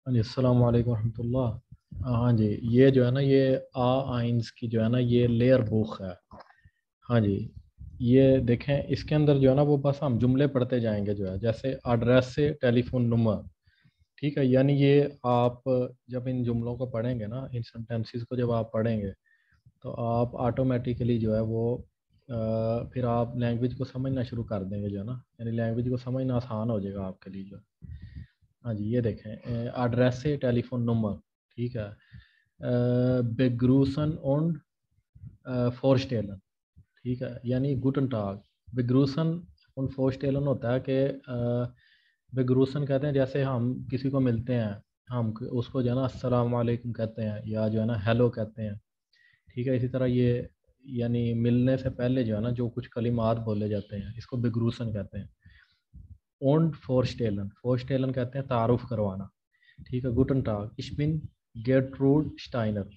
हाँ जी, अस्सलाम वालेकुम रहमतुल्लाह। हाँ जी, ये जो है ना, ये आइंस की जो है ना, ये लेयर बुक है। हाँ जी, ये देखें, इसके अंदर जो है ना, वो बस हम जुमले पढ़ते जाएंगे, जो है जैसे एड्रेस से टेलीफोन नंबर। ठीक है, यानी ये आप जब इन जुमलों को पढ़ेंगे ना, इन सेंटेंसेस को जब आप पढ़ेंगे, तो आप ऑटोमेटिकली जो है वो फिर आप लैंग्वेज को समझना शुरू कर देंगे, जो है ना, यानी लैंग्वेज को समझना आसान हो जाएगा आपके लिए जो। हाँ जी, ये देखें, एड्रेस से टेलीफोन नंबर। ठीक है, बेग्रूसन und फोरस्टेलन। ठीक है, यानी गुटन टाग। बेग्रूसन und फोरस्टेलन होता है कि बेग्रूसन कहते हैं जैसे हम किसी को मिलते हैं, हम उसको जो है ना अस्सलाम वालेकुम कहते हैं, या जो है ना हेलो कहते हैं। ठीक है, इसी तरह ये यानी मिलने से पहले जो है ना, जो कुछ कलिमात बोले जाते हैं, इसको बेग्रूसन कहते हैं। und फोरस्टेलन, फोरस्टेलन कहते हैं तारुफ करवाना। ठीक है, गुटन टाग, ich bin गेटरूड स्टाइनर।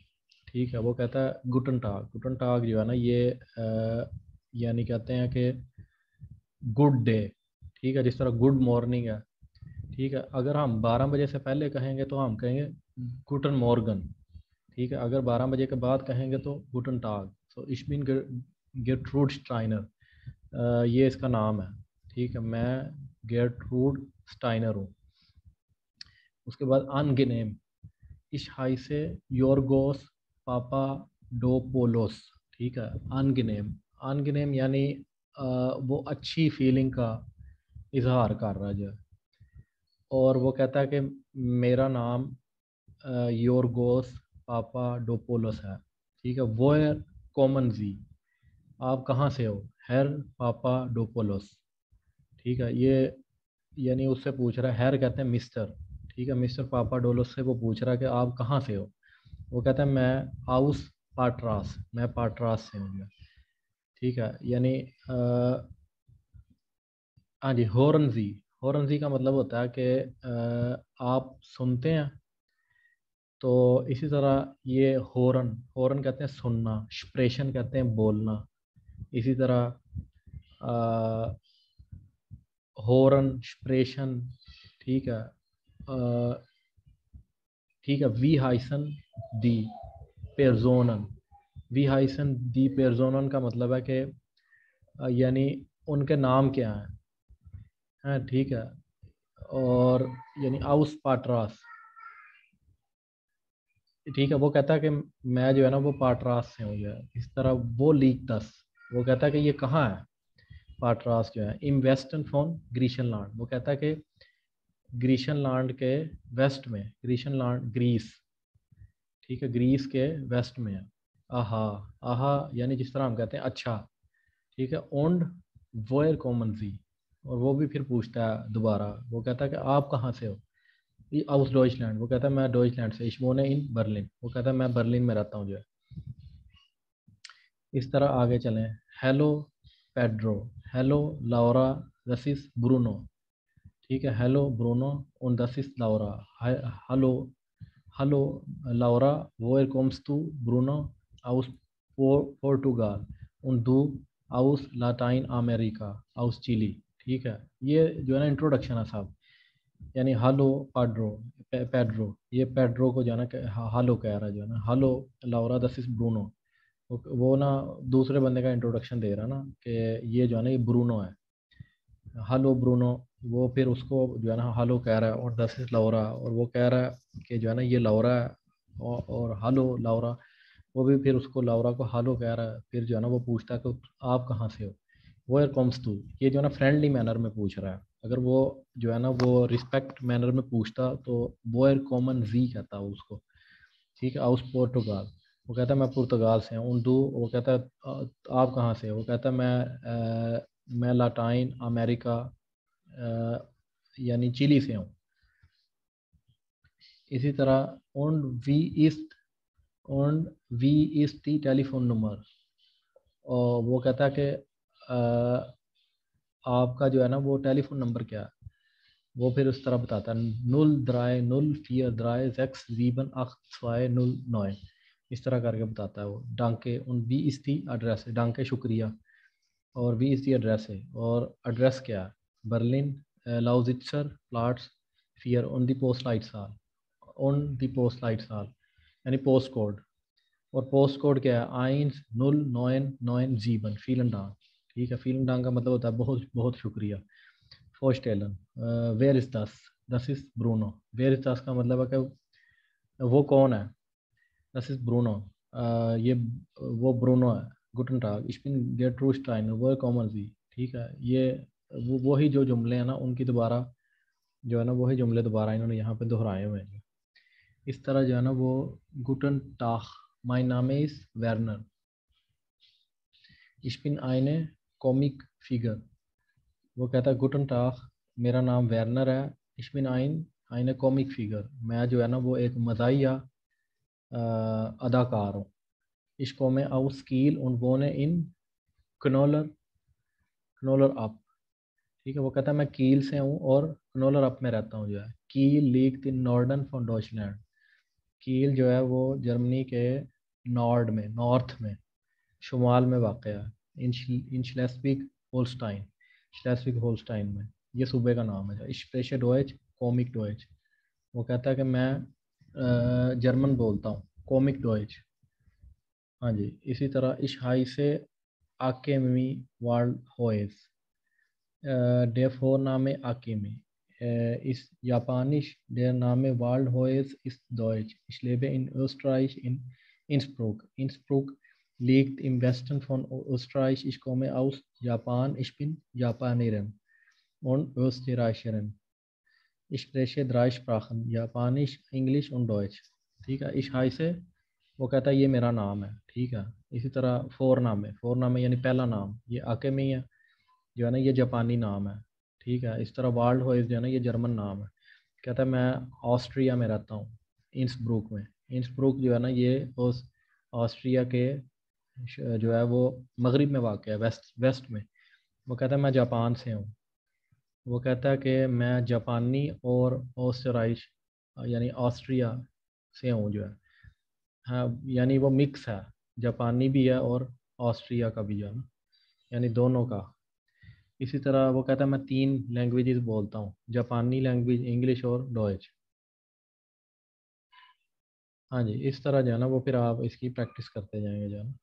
ठीक है, वो कहता है गुटन टाग। गुटन टाग जो है ना, ये यानी कहते हैं कि गुड डे। ठीक है, जिस तरह गुड मॉर्निंग है। ठीक है, अगर हम 12 बजे से पहले कहेंगे तो हम कहेंगे गुटन मॉर्गन। ठीक है, अगर 12 बजे के बाद कहेंगे तो गुटन टाग। सो ich bin गेटरूड स्टाइनर, ये इसका नाम है। ठीक है, मैं गेटरूड स्टाइनर हूँ। उसके बाद अनगिनेम, इश हाई से योरगोस पापा डोपोलोस। ठीक है, अनगिनेम। अनगिनेम यानी वो अच्छी फीलिंग का इजहार कर रहा है जो है। और वो कहता है कि मेरा नाम योरगोस पापा डोपोलोस है। ठीक है, वेयर कॉमन जी, आप कहाँ से हो, हेर पापा डोपोलोस। ठीक है, ये यानी उससे पूछ रहा है, हेर कहते हैं मिस्टर। ठीक है, मिस्टर पापा डोलोस से वो पूछ रहा है कि आप कहाँ से हो। वो कहता है मैं आउस पाट्रास, मैं पाट्रास से हूँ। ठीक है, यानी हाँ जी, होरनजी। होरनजी का मतलब होता है कि आप सुनते हैं। तो इसी तरह ये होरन, होरन कहते हैं सुनना, स्प्रेशन कहते हैं बोलना। इसी तरह होरन, स्प्रेशन। ठीक है, अ, ठीक है, वी हाइसन दी पेरजोनन। वी हाइसन दी पेरजोनन का मतलब है कि यानी उनके नाम क्या हैं। हाँ, ठीक है। और यानी आउस पाट्रास। ठीक है, वो कहता है कि मैं जो है ना, वो पाट्रास से हूँ जो है। इस तरह वो लीक दस, वो कहता है कि ये कहाँ है। पाट्रास जो है इन वेस्टर्न फोन ग्रीशन लैंड, वो कहता है कि ग्रीशन लैंड के वेस्ट में, ग्रीशन लैंड ग्रीस। ठीक है, ग्रीस के वेस्ट में है। आहा, आहा यानी जिस तरह हम कहते हैं अच्छा। ठीक है, ओंड वोयर कॉमन सी। और वो भी फिर पूछता है दोबारा, वो कहता है कि आप कहाँ से हो। आउस डॉइचलैंड, वो कहता है मैं डॉइचलैंड से। ich wohne इन बर्लिन, वो कहता है मैं बर्लिन में रहता हूँ जो है। इस तरह आगे चलें। हेलो पेड्रो, हेलो लाउरा, दस इज ब्रूनो। ठीक है, hello Bruno und das ist Laura. Hello, hello Laura, woher kommst du Bruno, aus Portugal und du aus लाटाइन अमेरिका, aus चिली। ठीक है, ये जो है ना इंट्रोडक्शन है साहब। यानी हेलो पेड्रो, पेड्रो, ये पेड्रो को जो है ना हेलो कह रहा है जो है ना, हेलो लाउरा, दस इज ब्रूनो। वो ना दूसरे बंदे का इंट्रोडक्शन दे रहा है ना, कि ये जो है ना, ये ब्रूनो है। हेलो ब्रूनो, वो फिर उसको जो है ना हेलो कह रहा है, और दस इज लाउरा, और वो कह रहा है कि जो है ना ये लाउरा है। और हेलो लाउरा, वो भी फिर उसको लाउरा को हेलो कह रहा है। फिर जो है ना वो पूछता है कि आप कहाँ से हो। वो एर कॉम्स टू, ये जो है ना फ्रेंडली मैनर में पूछ रहा है। अगर वो जो है ना वो रिस्पेक्ट मैनर में पूछता तो वो एर कॉमन जी कहता है उसको। ठीक है, आउस पोर्टुगाल, वो कहता है मैं पुर्तगाल से हूँ। उर्दू, वो कहता है आप कहाँ से हो। वो कहता है मैं लाटाइन अमेरिका यानी चिली से हूँ। इसी तरह वी ईस्ट, वी ईस्ट टी टेलीफोन नंबर। और वो कहता है कि आपका जो है ना वो टेलीफोन नंबर क्या है। वो फिर उस तरह बताता है, 0 3 0 4 6 7 8 2 0 9। इस तरह करके बताता है वो। डांके उन बी इस दी एड्रेस है, डांके शुक्रिया, और बी इस दी एड्रेस है। और एड्रेस क्या है, बर्लिन लाउजिट्सर प्लाट्स फियर ऑन दी पोस्ट लाइट साल। ऑन द पोस्ट लाइट साल, यानी पोस्ट कोड। और पोस्ट कोड क्या है? आइंस 09907 फीलन डांग। ठीक है, फीलन डांग का मतलब होता है बहुत बहुत शुक्रिया। फोस्टेलन, वेयर इज दस, दस इज ब्रूनो। वेयर इज दस का मतलब है कि वो कौन है? दस इज ब्रूनो, ये वो ब्रूनो है। गुटन टाग, ich bin Gertrude Steiner, वो कॉमन जी। ठीक है, ये वो ही जो जुमले हैं ना, उनकी दोबारा जो है ना, वही जुमले दोबारा इन्होंने यहाँ पे दोहराए हुए हैं। इस तरह जो है ना वो गुटन टाग, माय नाम is Werner, ich bin eine comic figure. वो कहता है गुटन टाग, मेरा नाम वेर्नर है, ich bin eine comic figure, मैं जो है ना वो एक मज़ाहिया अदाकार हूँ। Ich komme aus Kiel und wohne in Knoller, Knoller up. ठीक है, वो कहता है मैं कील से हूँ और क्नोलर अप में रहता हूँ जो है। कील लीग इन नॉर्डन फ्रॉम डॉचलैंड। कील जो है वो जर्मनी के नॉर्ड में, नॉर्थ में, शुमाल में वाक़ है। इन श्लेस्विग होल्स्टाइन, श्लेस्विग होल्स्टाइन में, ये सूबे का नाम है। Special Deutsch, comic Deutsch. वो कहता है कि मैं जर्मन बोलता हूँ, कॉमिक डॉयच। हाँ जी, इसी तरह इश हाई से आकेमी world होएस, der Vorname Akemi. Ist japanisch, der Name Waldhoes ist deutsch. Ich lebe in Österreich, in Innsbruck. Innsbruck liegt im Westen von Österreich. Ich komme aus Japan. Ich bin Japanerin und Österreicherin. Ich spreche 3 Sprachen, Japanisch, Englisch und Deutsch। ठीक है, इश high से वो कहता है ये मेरा नाम है। ठीक है, इसी तरह फोर नाम है, फोर नाम है यानी पहला नाम, ये आके में ही है जो है ना, ये जापानी नाम है। ठीक है, इस तरह वार्ल्ड होइस जो है ना, ये जर्मन नाम है। कहता है मैं ऑस्ट्रिया में रहता हूँ, इंसब्रुक में। इंसब्रुक जो है ना, ये उस ऑस्ट्रिया के जो है वो मगरिब में वाक़ है, वेस्ट वेस्ट में। वो कहता है मैं जापान से हूँ। वो कहता है कि मैं जापानी और ऑस्ट्राइश यानी ऑस्ट्रिया से हूँ जो है। हाँ, यानी वो मिक्स है, जापानी भी है और ऑस्ट्रिया का भी जो है ना, यानी दोनों का। इसी तरह वो कहता है मैं 3 लैंग्वेजेस बोलता हूँ, जापानी लैंग्वेज, इंग्लिश और डॉयच। हाँ जी, इस तरह जो है ना वो फिर आप इसकी प्रैक्टिस करते जाएंगे जो है ना।